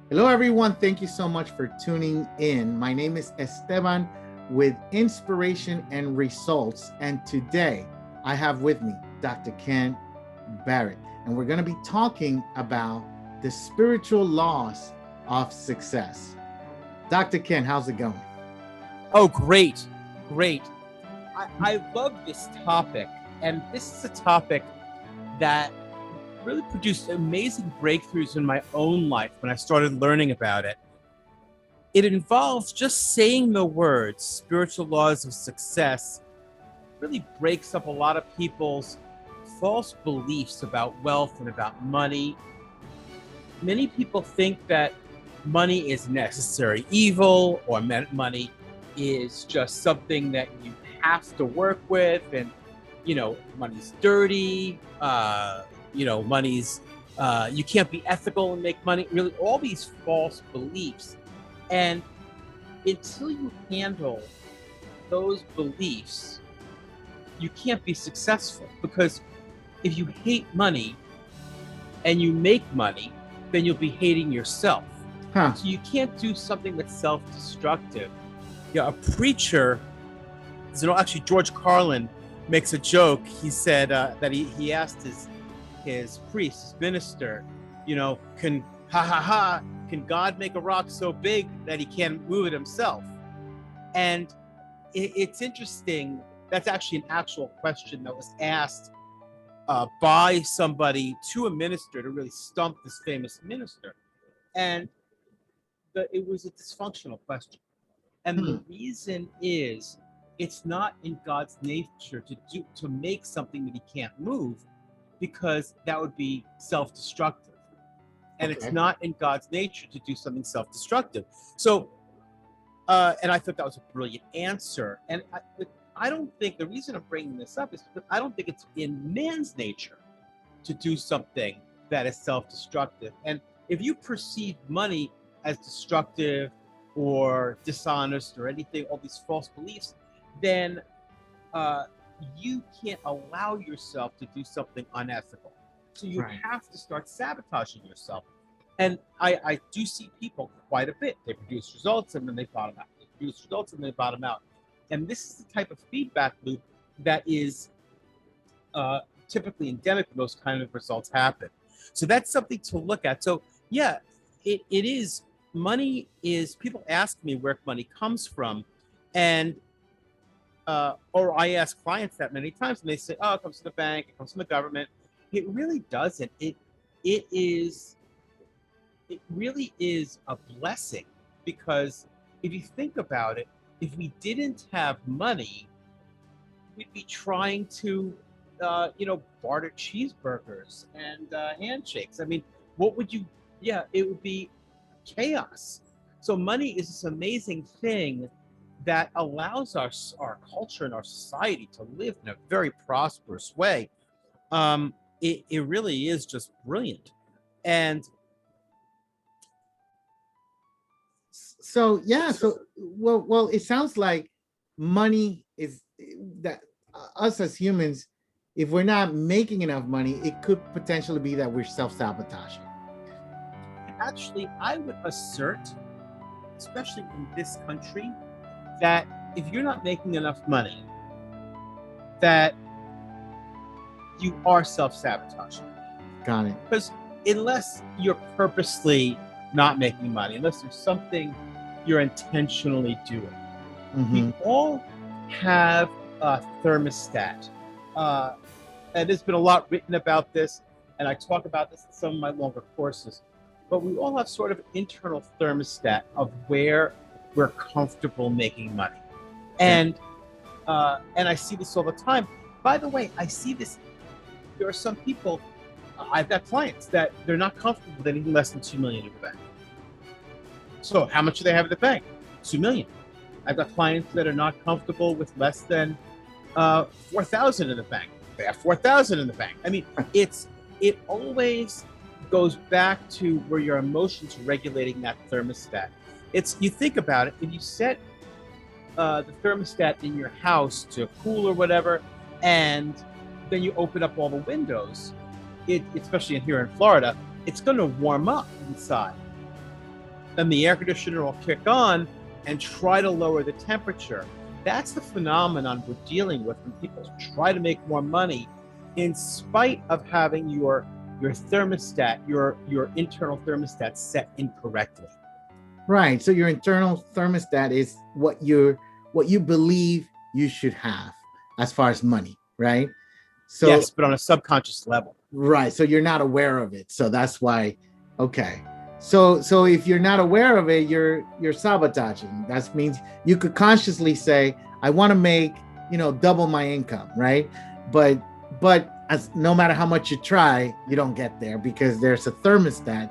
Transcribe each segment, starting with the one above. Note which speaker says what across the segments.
Speaker 1: Hello, everyone. Thank you so much for tuning in. My name is Esteban with Inspiration and Results. And today I have with me Dr. Ken Barrett. And we're going to be talking about the spiritual laws of success. Dr. Ken, how's it going?
Speaker 2: Oh, great. Great. I love this topic. And this is a topic that really produced amazing breakthroughs in my own life when I started learning about it. It involves just saying the words, spiritual laws of success, really breaks up a lot of people's false beliefs about wealth and about money. Many people think that money is necessary evil, or money is just something that you have to work with, and money's dirty, money's you can't be ethical and make money. Really, all these false beliefs. And until you handle those beliefs, you can't be successful, because if you hate money and you make money, then you'll be hating yourself. So you can't do something that's self-destructive. A preacher, actually George Carlin makes a joke. He said that he asked his priest, his minister, can God make a rock so big that he can't move it himself? And it's interesting. That's actually an actual question that was asked by somebody to a minister to really stump this famous minister. And it was a dysfunctional question. And the reason is, it's not in God's nature to make something that he can't move, because that would be self-destructive. And It's not in God's nature to do something self-destructive. So, and I thought that was a brilliant answer. And I don't think, the reason I'm bringing this up is because I don't think it's in man's nature to do something that is self-destructive. And if you perceive money as destructive or dishonest or anything, all these false beliefs, then you can't allow yourself to do something unethical. So you have to start sabotaging yourself. And I do see people quite a bit. They produce results and then they bottom out. They produce results and they bottom out. And this is the type of feedback loop that is typically endemic when those kind of results happen. So that's something to look at. So yeah, it is. Money is, people ask me where money comes from, and or I ask clients that many times, and they say, "Oh, it comes from the bank, it comes from the government." It really doesn't. It really is a blessing, because if you think about it, if we didn't have money, we'd be trying to, barter cheeseburgers and handshakes. I mean, what would you? Yeah, it would be chaos. So money is this amazing thing that allows our culture and our society to live in a very prosperous way. It really is just brilliant. And
Speaker 1: so well, it sounds like money is that us as humans, if we're not making enough money, it could potentially be that we're self-sabotaging.
Speaker 2: Actually, I would assert, especially in this country, that if you're not making enough money, that you are self-sabotaging.
Speaker 1: Got it.
Speaker 2: Because unless you're purposely not making money, unless there's something you're intentionally doing, we all have a thermostat. And there's been a lot written about this, and I talk about this in some of my longer courses. But we all have sort of an internal thermostat of where we're comfortable making money. And I see this all the time. By the way, I see this. There are some people, I've got clients that they're not comfortable with anything less than $2 million in the bank. So how much do they have in the bank? $2 million. I've got clients that are not comfortable with less than $4,000 in the bank. They have $4,000 in the bank. I mean, it always goes back to where your emotions are regulating that thermostat. You think about it, if you set the thermostat in your house to cool or whatever, and then you open up all the windows, especially here in Florida, it's going to warm up inside. Then the air conditioner will kick on and try to lower the temperature. That's the phenomenon we're dealing with when people try to make more money in spite of having your thermostat, your internal thermostat set incorrectly.
Speaker 1: Right. So your internal thermostat is what you believe you should have as far as money, right? So
Speaker 2: yes, but on a subconscious level.
Speaker 1: Right. So you're not aware of it. So that's why. Okay. So if you're not aware of it, you're sabotaging. That means you could consciously say, I want to make, double my income, right? But as no matter how much you try, you don't get there because there's a thermostat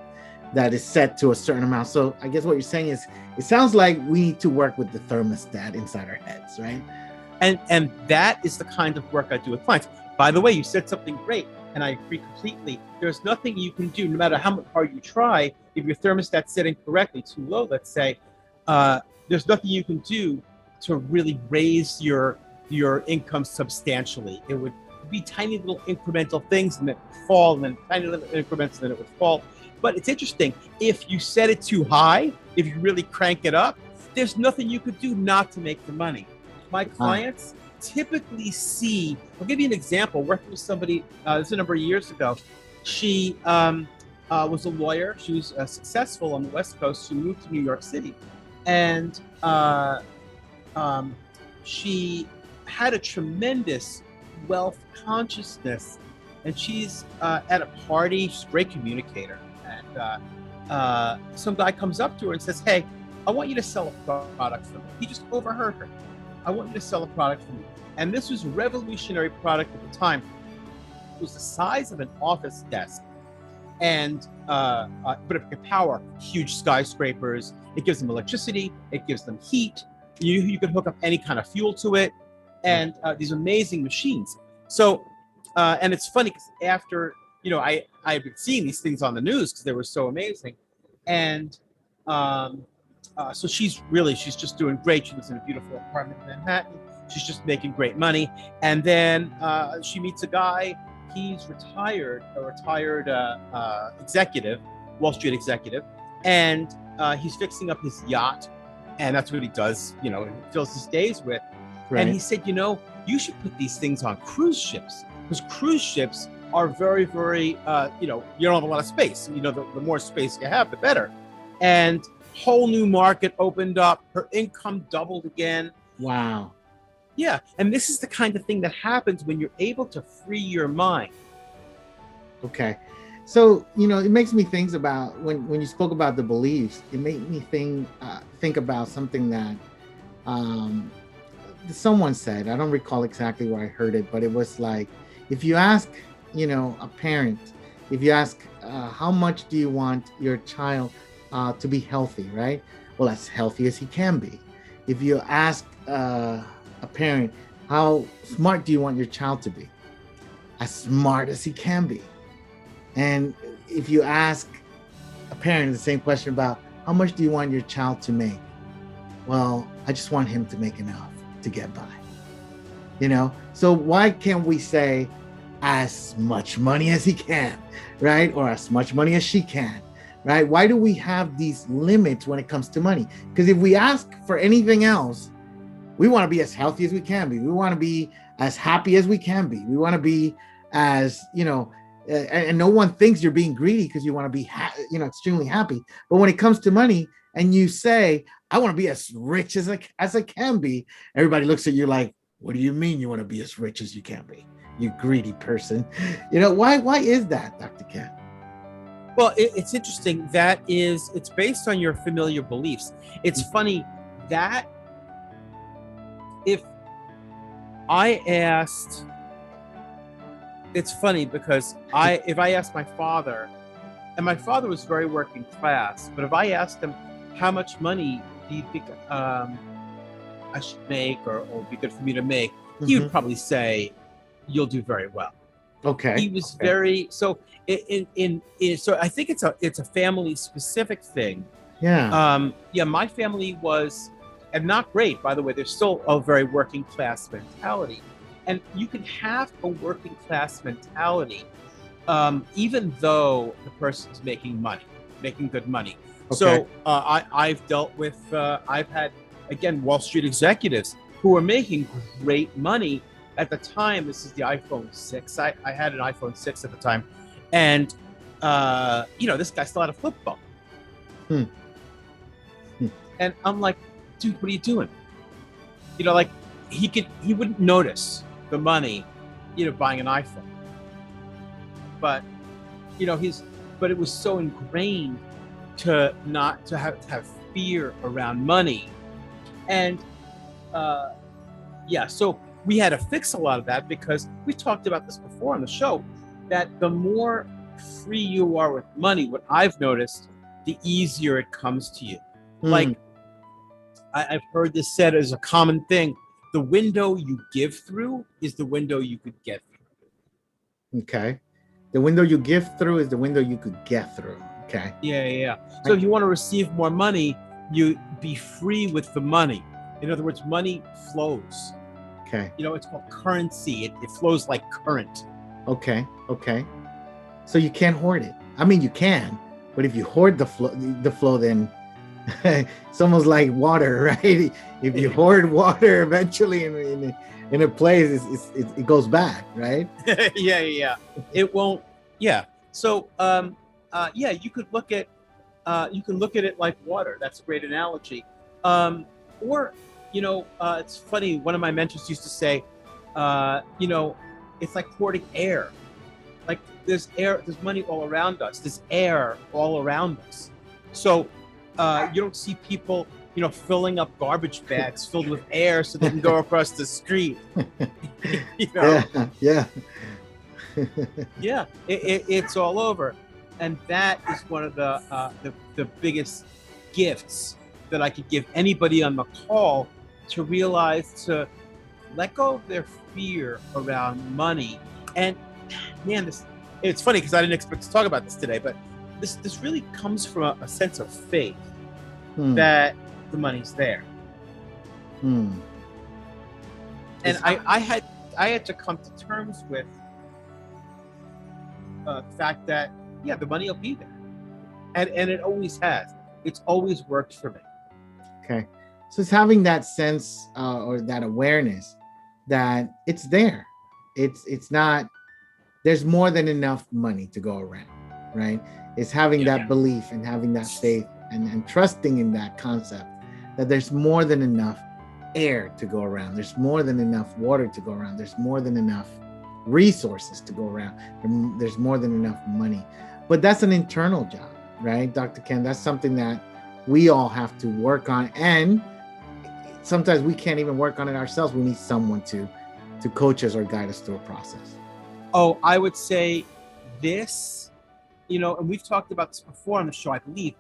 Speaker 1: that is set to a certain amount. So I guess what you're saying is, it sounds like we need to work with the thermostat inside our heads, right?
Speaker 2: And that is the kind of work I do with clients. By the way, you said something great, and I agree completely. There's nothing you can do, no matter how hard you try, if your thermostat's setting correctly, too low, let's say, there's nothing you can do to really raise your income substantially. It would be tiny little incremental things, and then it would fall, and then tiny little increments, and then it would fall. But it's interesting, if you set it too high, if you really crank it up, there's nothing you could do not to make the money. My clients typically see, I'll give you an example, working with somebody, this is a number of years ago. She was a lawyer. She was successful on the West Coast. She moved to New York City. And she had a tremendous wealth consciousness. And she's at a party, she's a great communicator. And some guy comes up to her and says, hey, I want you to sell a product for me. He just overheard her. I want you to sell a product for me. And this was a revolutionary product at the time. It was the size of an office desk. And but it could power huge skyscrapers. It gives them electricity. It gives them heat. You could hook up any kind of fuel to it. And these amazing machines. So, and it's funny because after, I've been seeing these things on the news because they were so amazing. And so she's just doing great. She lives in a beautiful apartment in Manhattan. She's just making great money. And then she meets a guy. He's a retired executive, Wall Street executive. And he's fixing up his yacht. And that's what he does, he fills his days with. Right. And he said, you should put these things on cruise ships, because cruise ships are very, very, you don't have a lot of space. The more space you have, the better. And whole new market opened up. Her income doubled again.
Speaker 1: Wow.
Speaker 2: Yeah. And this is the kind of thing that happens when you're able to free your mind.
Speaker 1: Okay. So, it makes me think about when you spoke about the beliefs, it made me think about something that someone said. I don't recall exactly where I heard it, but it was like, if you ask, a parent, if you ask, how much do you want your child to be healthy, right? Well, as healthy as he can be. If you ask a parent, how smart do you want your child to be? As smart as he can be. And if you ask a parent the same question about how much do you want your child to make? Well, I just want him to make enough to get by. So why can't we say as much money as he can, right? Or as much money as she can, right? Why do we have these limits when it comes to money? Because if we ask for anything else, we want to be as healthy as we can be. We want to be as happy as we can be. We want to be as, and no one thinks you're being greedy because you want to be, extremely happy. But when it comes to money and you say, I want to be as rich as I can be, everybody looks at you like, what do you mean you want to be as rich as you can be? You greedy person. Why is that, Dr. Ken?
Speaker 2: Well, it's interesting. It's based on your familiar beliefs. It's funny that if I asked, it's funny because if I asked my father, and my father was very working class, but if I asked him, how much money do you think I should make or be good for me to make, he would probably say, you'll do very well.
Speaker 1: Okay.
Speaker 2: He was very, so so I think it's a family specific thing.
Speaker 1: Yeah.
Speaker 2: My family was and not great, by the way. There's still a very working class mentality. And you can have a working class mentality even though the person's making good money.
Speaker 1: Okay.
Speaker 2: So I've dealt with, I've had, again, Wall Street executives who are making great money. At the time, this is the iPhone 6. I had an iPhone 6 at the time. And, this guy still had a flip phone. And I'm like, dude, what are you doing? Like he wouldn't notice the money, buying an iPhone. But, but it was so ingrained to not to have fear around money. And, so we had to fix a lot of that, because we talked about this before on the show, that the more free you are with money, what I've noticed, the easier it comes to you. Like, I've heard this said as a common thing: the window you give through is the window you could get through.
Speaker 1: Okay. The window you give through is the window you could get through. Okay.
Speaker 2: Yeah. So if you want to receive more money, you be free with the money. In other words, money flows.
Speaker 1: Okay.
Speaker 2: It's called currency. It flows like current.
Speaker 1: Okay. So you can't hoard it. I mean, you can, but if you hoard the flow, then it's almost like water, right? If you hoard water, eventually in a place, it goes back, right?
Speaker 2: Yeah. It won't. Yeah. So, you could look at it like water. That's a great analogy. Or, it's funny. One of my mentors used to say, it's like hoarding air. Like there's money all around us. There's air all around us. So you don't see people, filling up garbage bags filled with air so they can go across the street.
Speaker 1: Yeah.
Speaker 2: Yeah, it's all over. And that is one of the biggest gifts that I could give anybody on the call, to realize to let go of their fear around money. And man, it's funny because I didn't expect to talk about this today, but this really comes from a sense of faith that the money's there. And I had to come to terms with the fact that the money will be there, and it always has. It's always worked for me.
Speaker 1: Okay, so it's having that sense or that awareness that it's there. It's not. There's more than enough money to go around, right? It's having that belief and having that faith and trusting in that concept that there's more than enough air to go around. There's more than enough water to go around. There's more than enough resources to go around. There's more than enough money. But that's an internal job, right, Dr. Ken? That's something that we all have to work on. And sometimes we can't even work on it ourselves. We need someone to coach us or guide us through a process.
Speaker 2: Oh, I would say this, and we've talked about this before on the show, I believe,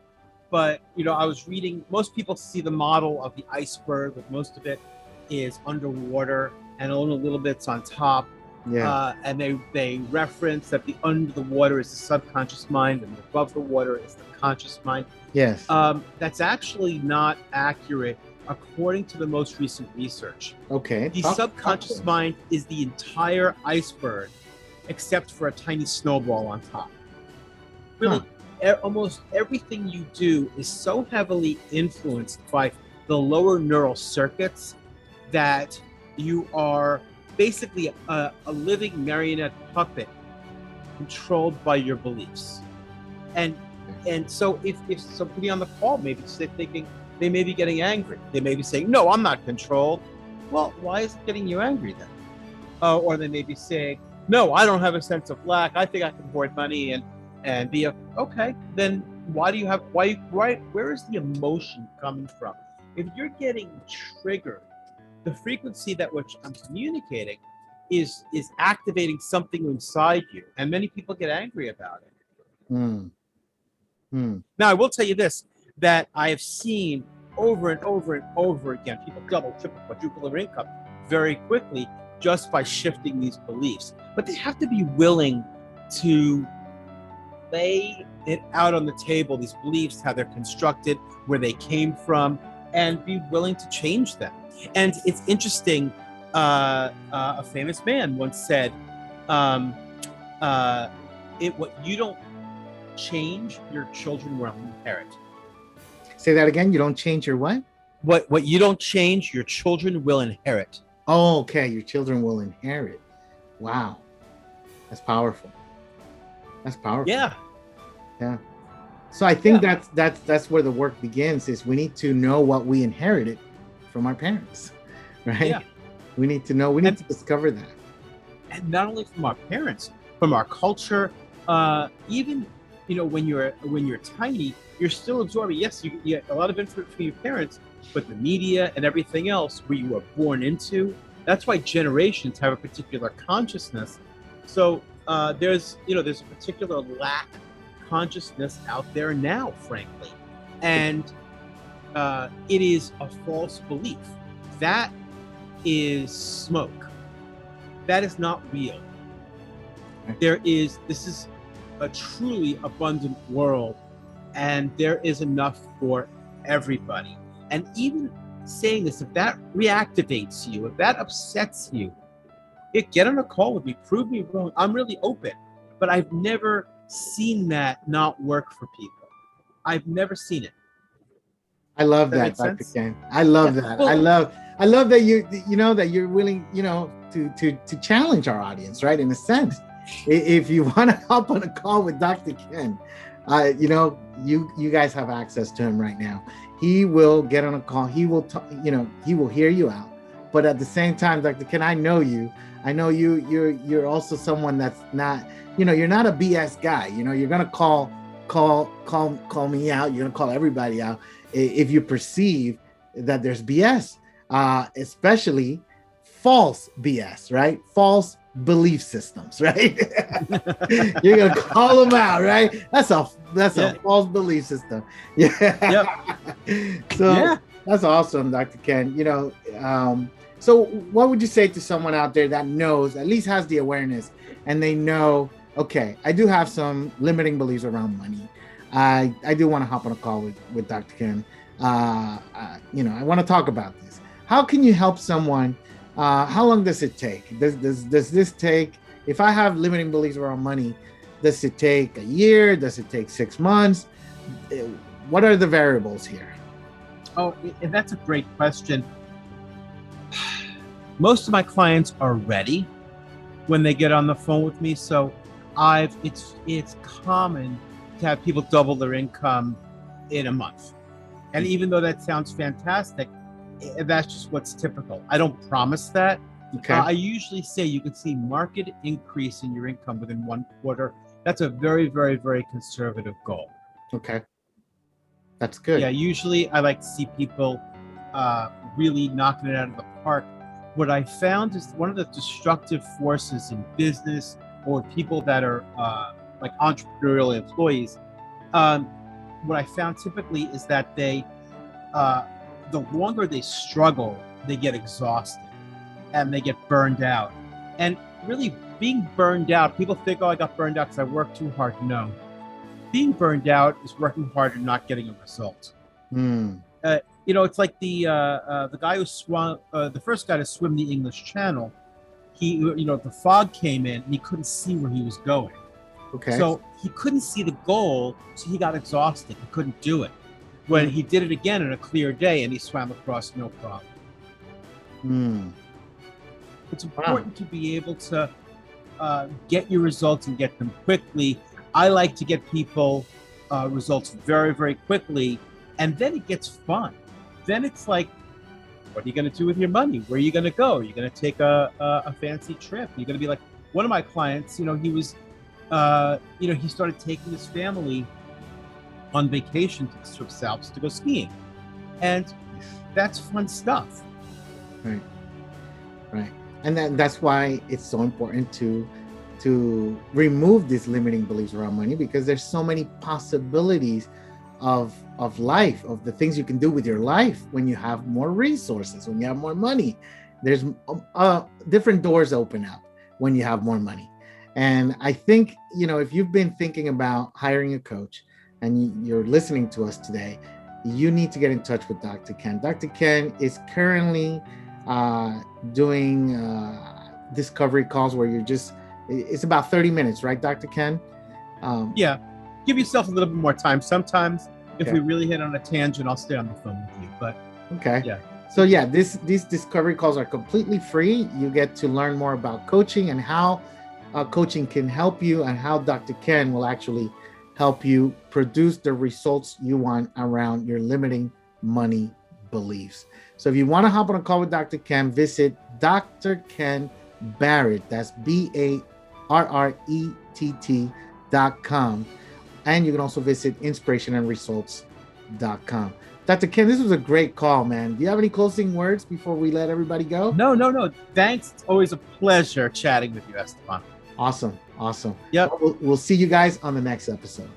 Speaker 2: but, I was reading, most people see the model of the iceberg, but most of it is underwater and only a little bit's on top.
Speaker 1: Yeah.
Speaker 2: And they reference that the under the water is the subconscious mind and above the water is the conscious mind.
Speaker 1: Yes.
Speaker 2: That's actually not accurate according to the most recent research.
Speaker 1: Okay.
Speaker 2: The subconscious mind is the entire iceberg, except for a tiny snowball on top. Really, almost everything you do is so heavily influenced by the lower neural circuits that you are basically a living marionette puppet controlled by your beliefs. And so if somebody on the call maybe thinking, they may be getting angry. They may be saying, no, I'm not controlled. Well, why is it getting you angry then? Or they may be saying, no, I don't have a sense of lack. I think I can hoard money and be okay. Then where is the emotion coming from? If you're getting triggered, the frequency that which I'm communicating is activating something inside you, and many people get angry about it. Now, I will tell you this, that I have seen over and over and over again, people double, triple, quadruple their income very quickly just by shifting these beliefs. But they have to be willing to lay it out on the table, these beliefs, how they're constructed, where they came from, and be willing to change them. And it's interesting, a famous man once said, um, what you don't change, your children will inherit.
Speaker 1: Say that again. You don't change your what?
Speaker 2: What you don't change, your children will inherit.
Speaker 1: Oh, okay. Your children will inherit. Wow. That's powerful. That's powerful.
Speaker 2: Yeah.
Speaker 1: Yeah. So I think that's where the work begins, is we need to know what we inherited from our parents, right?
Speaker 2: Yeah.
Speaker 1: We need to know, we need to discover that.
Speaker 2: And not only from our parents, from our culture, even, when you're tiny, you're still absorbing. Yes, you get a lot of info from your parents, but the media and everything else where you were born into, that's why generations have a particular consciousness. So there's a particular lack consciousness out there now, frankly, and it is a false belief. That is smoke. That is not real. This is a truly abundant world, and there is enough for everybody. And even saying this, if that reactivates you, if that upsets you, get on a call with me, prove me wrong. I'm really open, but I've never seen that not work for people. I've never seen it.
Speaker 1: I love that, Dr. Ken. I love that. Well, I love that that you're willing, to challenge our audience, right? In a sense, if you want to hop on a call with Dr. Ken, you guys have access to him right now. He will get on a call. He will talk, he will hear you out. But at the same time, Dr. Ken, I know you. I know you're also someone that's not, you're not a BS guy. You're gonna call me out. You're gonna call everybody out if you perceive that there's BS, especially false BS, right? False belief systems, right? You're gonna call them out, right? That's a false belief system. Yeah.
Speaker 2: Yep.
Speaker 1: So that's awesome, Dr. Ken. So what would you say to someone out there that knows, at least has the awareness, and they know, okay, I do have some limiting beliefs around money. I do want to hop on a call with Dr. Ken. I want to talk about this. How can you help someone? How long does it take? Does this take, if I have limiting beliefs around money, does it take a year? Does it take 6 months? What are the variables here?
Speaker 2: Oh, that's a great question. Most of my clients are ready when they get on the phone with me. So it's common to have people double their income in a month. And even though that sounds fantastic, that's just what's typical. I don't promise that.
Speaker 1: Okay.
Speaker 2: I usually say you can see market increase in your income within 1 quarter. That's a very, very, very conservative goal.
Speaker 1: Okay. That's good.
Speaker 2: Yeah, usually I like to see people really knocking it out of the park. What I found is one of the destructive forces in business or people that are like entrepreneurial employees, what I found typically is that they, the longer they struggle, they get exhausted and they get burned out. And really being burned out, people think, oh, I got burned out because I worked too hard. No. Being burned out is working hard and not getting a result. It's like the guy who swam, the first guy to swim the English Channel. The fog came in and he couldn't see where he was going.
Speaker 1: Okay.
Speaker 2: So he couldn't see the goal, so he got exhausted. He couldn't do it. When he did it again on a clear day, and he swam across, no problem. It's important to be able to get your results and get them quickly. I like to get people results very, very quickly, and then it gets fun. Then it's like, what are you going to do with your money? Where are you going to go? Are you going to take a fancy trip? You're going to be like, one of my clients, he was, he started taking his family on vacation to the Swiss Alps to go skiing. And that's fun stuff.
Speaker 1: Right. And that's why it's so important to remove these limiting beliefs around money, because there's so many possibilities of life, of the things you can do with your life when you have more resources, when you have more money. There's different doors open up when you have more money. And I think, if you've been thinking about hiring a coach and you're listening to us today, you need to get in touch with Dr. Ken. Dr. Ken is currently doing discovery calls where it's about 30 minutes, right, Dr. Ken?
Speaker 2: Yeah. Give yourself a little bit more time. Sometimes if we really hit on a tangent, I'll stay on the phone with you. But
Speaker 1: okay.
Speaker 2: Yeah.
Speaker 1: So yeah, these discovery calls are completely free. You get to learn more about coaching and how coaching can help you, and how Dr. Ken will actually help you produce the results you want around your limiting money beliefs. So if you want to hop on a call with Dr. Ken, visit Dr. Ken Barrett. That's BARRETT.com. And you can also visit inspirationandresults.com. Dr. Ken, this was a great call, man. Do you have any closing words before we let everybody go?
Speaker 2: No. Thanks. It's always a pleasure chatting with you, Esteban.
Speaker 1: Awesome.
Speaker 2: Yep.
Speaker 1: We'll see you guys on the next episode.